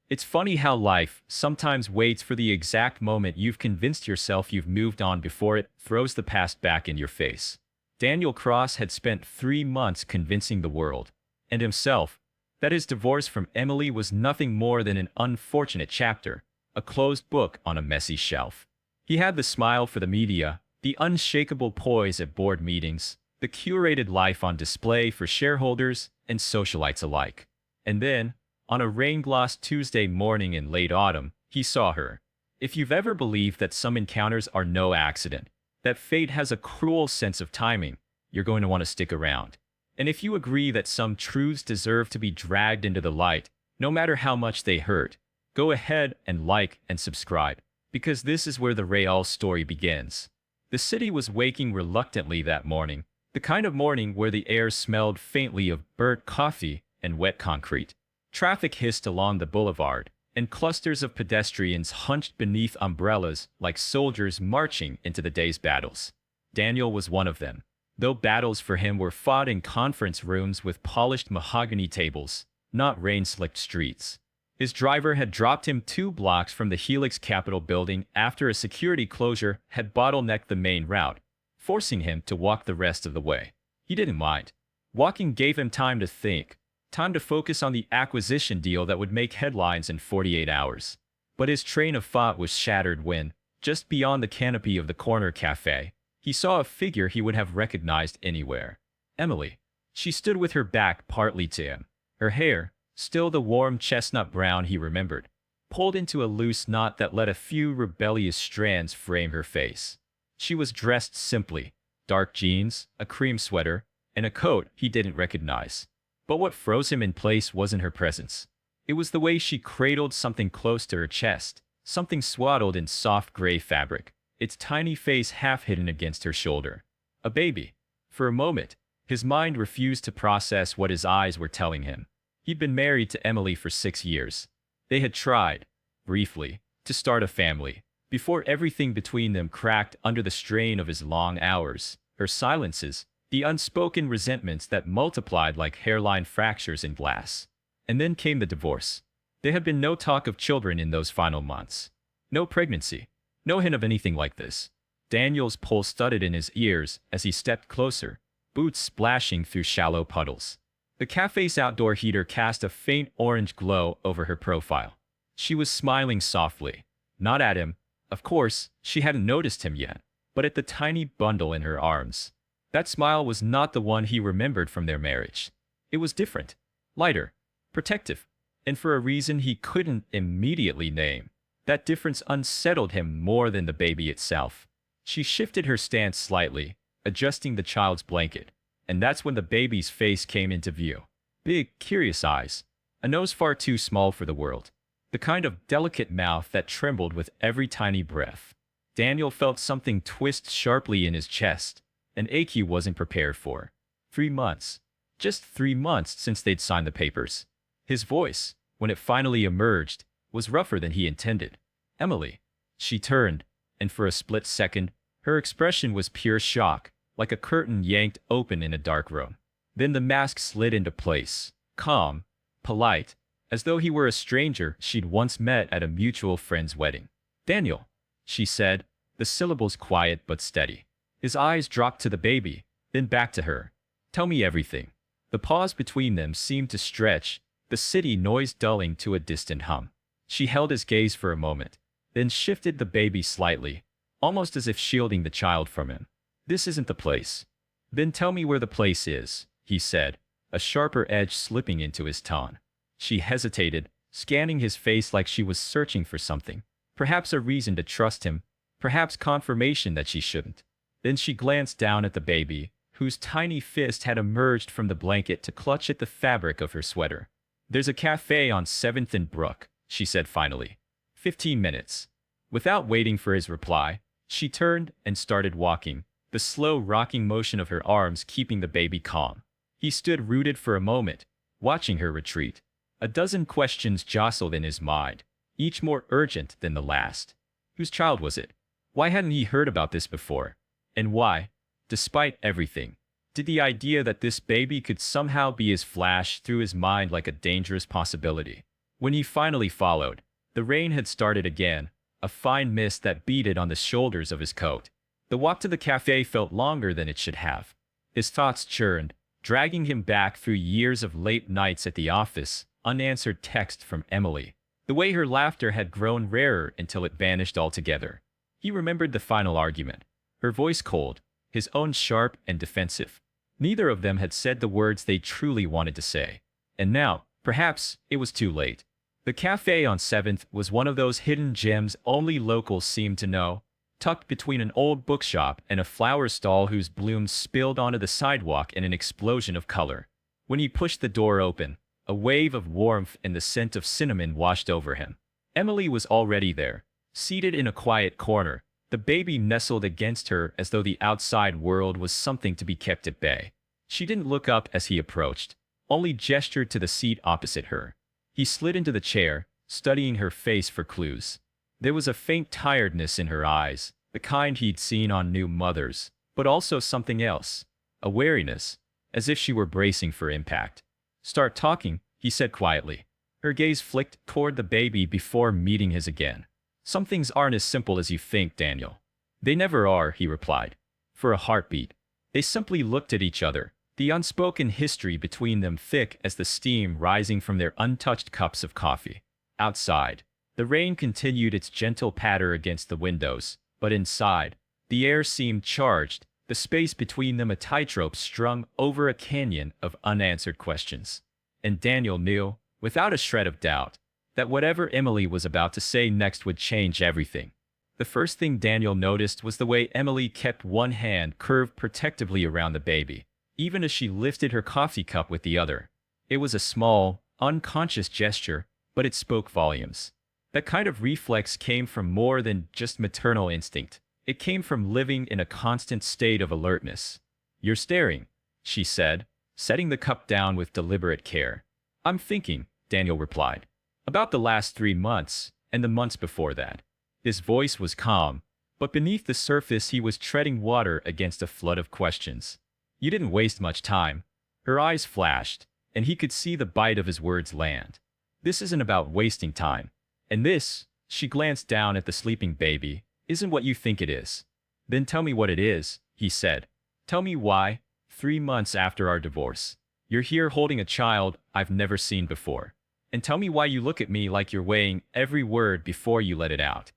It's funny how life sometimes waits for the exact moment you've convinced yourself you've moved on before it throws the past back in your face. Daniel Cross had spent 3 months convincing the world, and himself, that his divorce from Emily was nothing more than an unfortunate chapter, a closed book on a messy shelf. He had the smile for the media, the unshakable poise at board meetings, the curated life on display for shareholders and socialites alike. And then, on a rain-glossed Tuesday morning in late autumn, he saw her. If you've ever believed that some encounters are no accident, that fate has a cruel sense of timing, you're going to want to stick around. And if you agree that some truths deserve to be dragged into the light, no matter how much they hurt, go ahead and like and subscribe, because this is where the Real story begins. The city was waking reluctantly that morning, the kind of morning where the air smelled faintly of burnt coffee and wet concrete. Traffic hissed along the boulevard, and clusters of pedestrians hunched beneath umbrellas like soldiers marching into the day's battles. Daniel was one of them, though battles for him were fought in conference rooms with polished mahogany tables, not rain-slicked streets. His driver had dropped him 2 blocks from the Helix Capitol building after a security closure had bottlenecked the main route, forcing him to walk the rest of the way. He didn't mind. Walking gave him time to think, time to focus on the acquisition deal that would make headlines in 48 hours. But his train of thought was shattered when, just beyond the canopy of the corner cafe, he saw a figure he would have recognized anywhere. Emily. She stood with her back partly to him, her hair, still the warm chestnut brown he remembered, pulled into a loose knot that let a few rebellious strands frame her face. She was dressed simply, dark jeans, a cream sweater, and a coat he didn't recognize. But what froze him in place wasn't her presence. It was the way she cradled something close to her chest, something swaddled in soft gray fabric, its tiny face half hidden against her shoulder. A baby. For a moment, his mind refused to process what his eyes were telling him. He'd been married to Emily for 6 years. They had tried, briefly, to start a family, before everything between them cracked under the strain of his long hours, her silences, the unspoken resentments that multiplied like hairline fractures in glass. And then came the divorce. There had been no talk of children in those final months. No pregnancy. No hint of anything like this. Daniel's pulse thudded in his ears as he stepped closer, boots splashing through shallow puddles. The cafe's outdoor heater cast a faint orange glow over her profile. She was smiling softly. Not at him. Of course, she hadn't noticed him yet, but at the tiny bundle in her arms. That smile was not the one he remembered from their marriage. It was different, lighter, protective, and for a reason he couldn't immediately name. That difference unsettled him more than the baby itself. She shifted her stance slightly, adjusting the child's blanket, and that's when the baby's face came into view. Big, curious eyes, a nose far too small for the world, the kind of delicate mouth that trembled with every tiny breath. Daniel felt something twist sharply in his chest, an ache he wasn't prepared for. 3 months. Just 3 months since they'd signed the papers. His voice, when it finally emerged, was rougher than he intended. Emily. She turned, and for a split second, her expression was pure shock, like a curtain yanked open in a dark room. Then the mask slid into place, calm, polite, as though he were a stranger she'd once met at a mutual friend's wedding. Daniel, she said, the syllables quiet but steady. His eyes dropped to the baby, then back to her. Tell me everything. The pause between them seemed to stretch, the city noise dulling to a distant hum. She held his gaze for a moment, then shifted the baby slightly, almost as if shielding the child from him. This isn't the place. Then tell me where the place is, he said, a sharper edge slipping into his tone. She hesitated, scanning his face like she was searching for something. Perhaps a reason to trust him, perhaps confirmation that she shouldn't. Then she glanced down at the baby, whose tiny fist had emerged from the blanket to clutch at the fabric of her sweater. There's a cafe on 7th and Brook, she said finally. 15 minutes. Without waiting for his reply, she turned and started walking, the slow rocking motion of her arms keeping the baby calm. He stood rooted for a moment, watching her retreat. A dozen questions jostled in his mind, each more urgent than the last. Whose child was it? Why hadn't he heard about this before? And why, despite everything, did the idea that this baby could somehow be his flash through his mind like a dangerous possibility? When he finally followed, the rain had started again, a fine mist that beaded on the shoulders of his coat. The walk to the cafe felt longer than it should have. His thoughts churned, dragging him back through years of late nights at the office, unanswered texts from Emily. The way her laughter had grown rarer until it vanished altogether. He remembered the final argument. Her voice cold, his own sharp and defensive. Neither of them had said the words they truly wanted to say. And now, perhaps, it was too late. The cafe on 7th was one of those hidden gems only locals seemed to know, tucked between an old bookshop and a flower stall whose blooms spilled onto the sidewalk in an explosion of color. When he pushed the door open, a wave of warmth and the scent of cinnamon washed over him. Emily was already there, seated in a quiet corner, the baby nestled against her as though the outside world was something to be kept at bay. She didn't look up as he approached, only gestured to the seat opposite her. He slid into the chair, studying her face for clues. There was a faint tiredness in her eyes, the kind he'd seen on new mothers, but also something else, a wariness, as if she were bracing for impact. "Start talking," he said quietly. Her gaze flicked toward the baby before meeting his again. "Some things aren't as simple as you think, Daniel." "They never are," he replied. For a heartbeat, they simply looked at each other, the unspoken history between them thick as the steam rising from their untouched cups of coffee. Outside, the rain continued its gentle patter against the windows, but inside, the air seemed charged, the space between them a tightrope strung over a canyon of unanswered questions. And Daniel knew, without a shred of doubt, that whatever Emily was about to say next would change everything. The first thing Daniel noticed was the way Emily kept one hand curved protectively around the baby, even as she lifted her coffee cup with the other. It was a small, unconscious gesture, but it spoke volumes. That kind of reflex came from more than just maternal instinct. It came from living in a constant state of alertness. "You're staring," she said, setting the cup down with deliberate care. "I'm thinking," Daniel replied, "about the last 3 months, and the months before that." His voice was calm, but beneath the surface he was treading water against a flood of questions. "You didn't waste much time." Her eyes flashed, and he could see the bite of his words land. "This isn't about wasting time. And this," she glanced down at the sleeping baby, "isn't what you think it is." "Then tell me what it is," he said. "Tell me why, 3 months after our divorce, you're here holding a child I've never seen before. And tell me why you look at me like you're weighing every word before you let it out."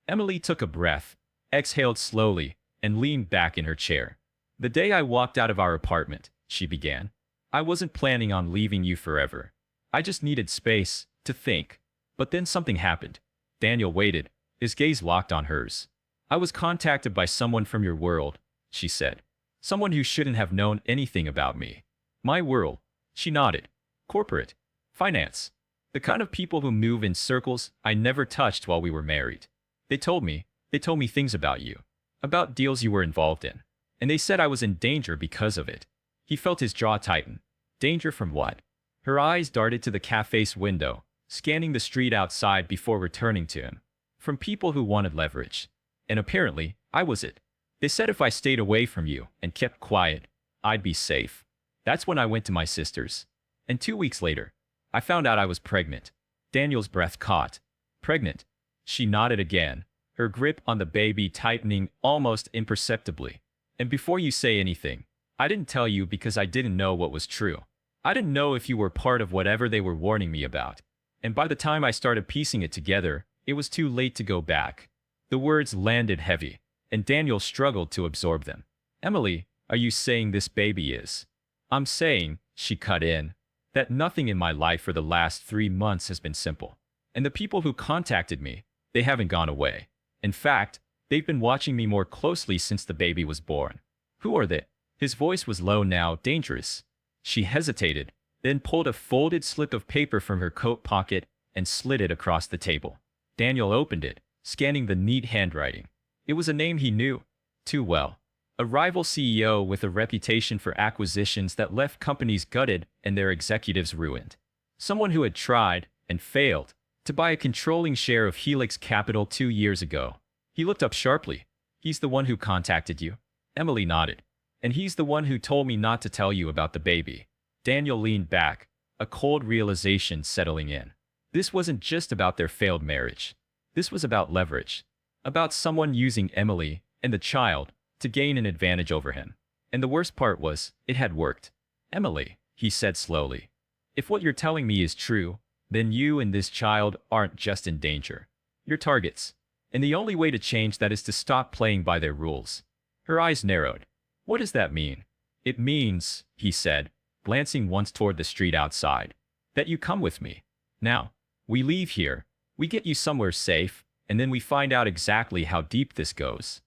Emily took a breath, exhaled slowly, and leaned back in her chair. "The day I walked out of our apartment," she began, "I wasn't planning on leaving you forever. I just needed space to think. But then something happened." Daniel waited, his gaze locked on hers. "I was contacted by someone from your world," she said. "Someone who shouldn't have known anything about me." "My world," she nodded. "Corporate. Finance. The kind of people who move in circles I never touched while we were married. They told me things about you, about deals you were involved in. And they said I was in danger because of it." He felt his jaw tighten. Danger from what? Her eyes darted to the cafe's window, scanning the street outside before returning to him. "From people who wanted leverage. And apparently, I was it. They said if I stayed away from you and kept quiet, I'd be safe. That's when I went to my sister's. And 2 weeks later, I found out I was pregnant." Daniel's breath caught. "Pregnant?" She nodded again, her grip on the baby tightening almost imperceptibly. "And before you say anything, I didn't tell you because I didn't know what was true. I didn't know if you were part of whatever they were warning me about. And by the time I started piecing it together, it was too late to go back." The words landed heavy, and Daniel struggled to absorb them. "Emily, are you saying this baby is?" "I'm saying," she cut in, "that nothing in my life for the last 3 months has been simple. And the people who contacted me, they haven't gone away. In fact, they've been watching me more closely since the baby was born." "Who are they?" His voice was low now, dangerous. She hesitated, then pulled a folded slip of paper from her coat pocket and slid it across the table. Daniel opened it, scanning the neat handwriting. It was a name he knew too well. A rival CEO with a reputation for acquisitions that left companies gutted and their executives ruined. Someone who had tried, and failed, to buy a controlling share of Helix Capital 2 years ago. He looked up sharply. "He's the one who contacted you?" Emily nodded. "And he's the one who told me not to tell you about the baby." Daniel leaned back, a cold realization settling in. This wasn't just about their failed marriage. This was about leverage. About someone using Emily and the child to gain an advantage over him. And the worst part was, it had worked. Emily, he said slowly, if what you're telling me is true, then you and this child aren't just in danger. You're targets. And the only way to change that is to stop playing by their rules. Her eyes narrowed. What does that mean? It means, he said, glancing once toward the street outside, that you come with me. Now, we leave here, we get you somewhere safe, and then we find out exactly how deep this goes.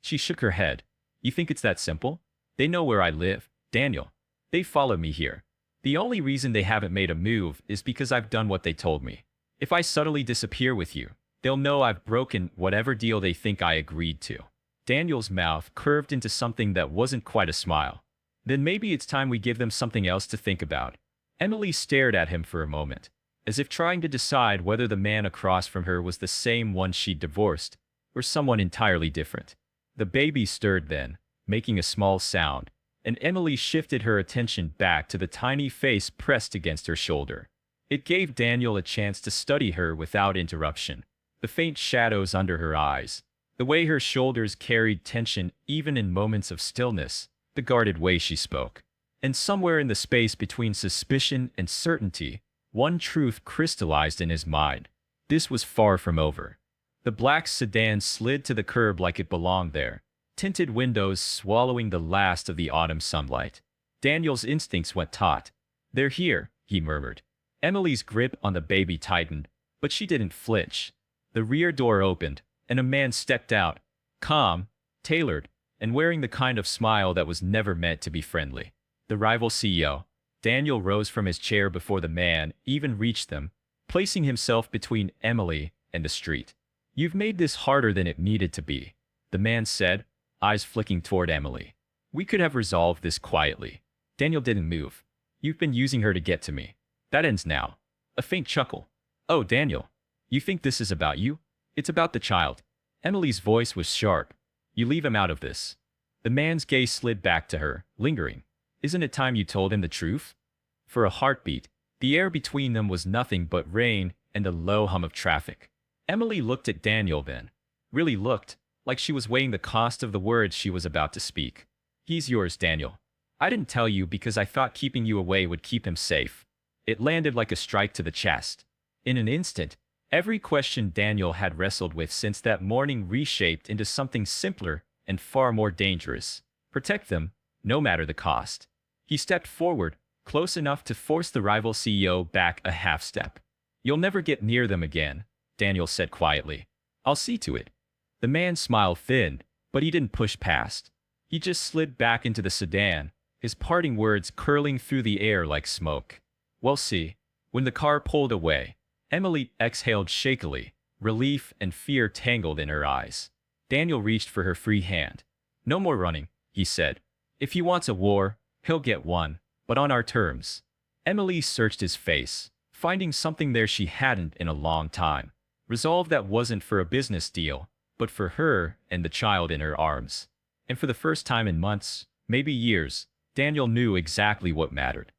She shook her head. You think it's that simple? They know where I live, Daniel. They follow me here. The only reason they haven't made a move is because I've done what they told me. If I subtly disappear with you, they'll know I've broken whatever deal they think I agreed to. Daniel's mouth curved into something that wasn't quite a smile. Then maybe it's time we give them something else to think about. Emily stared at him for a moment, as if trying to decide whether the man across from her was the same one she'd divorced, or someone entirely different. The baby stirred then, making a small sound, and Emily shifted her attention back to the tiny face pressed against her shoulder. It gave Daniel a chance to study her without interruption. The faint shadows under her eyes, the way her shoulders carried tension even in moments of stillness, the guarded way she spoke. And somewhere in the space between suspicion and certainty, one truth crystallized in his mind. This was far from over. The black sedan slid to the curb like it belonged there, tinted windows swallowing the last of the autumn sunlight. Daniel's instincts went taut. They're here, he murmured. Emily's grip on the baby tightened, but she didn't flinch. The rear door opened, and a man stepped out, calm, tailored, and wearing the kind of smile that was never meant to be friendly. The rival CEO. Daniel rose from his chair before the man even reached them, placing himself between Emily and the street. You've made this harder than it needed to be, the man said, eyes flicking toward Emily. We could have resolved this quietly. Daniel didn't move. You've been using her to get to me. That ends now. A faint chuckle. Oh, Daniel. You think this is about you? It's about the child. Emily's voice was sharp. You leave him out of this. The man's gaze slid back to her, lingering. Isn't it time you told him the truth? For a heartbeat, the air between them was nothing but rain and the low hum of traffic. Emily looked at Daniel then. Really looked, like she was weighing the cost of the words she was about to speak. He's yours, Daniel. I didn't tell you because I thought keeping you away would keep him safe. It landed like a strike to the chest. In an instant, every question Daniel had wrestled with since that morning reshaped into something simpler and far more dangerous. Protect them, no matter the cost. He stepped forward, close enough to force the rival CEO back a half step. You'll never get near them again, Daniel said quietly. I'll see to it. The man smiled thin, but he didn't push past. He just slid back into the sedan, his parting words curling through the air like smoke. We'll see. When the car pulled away, Emily exhaled shakily, relief and fear tangled in her eyes. Daniel reached for her free hand. No more running, he said. If he wants a war, he'll get one, but on our terms. Emily searched his face, finding something there she hadn't in a long time. Resolve that wasn't for a business deal, but for her and the child in her arms. And for the first time in months, maybe years, Daniel knew exactly what mattered.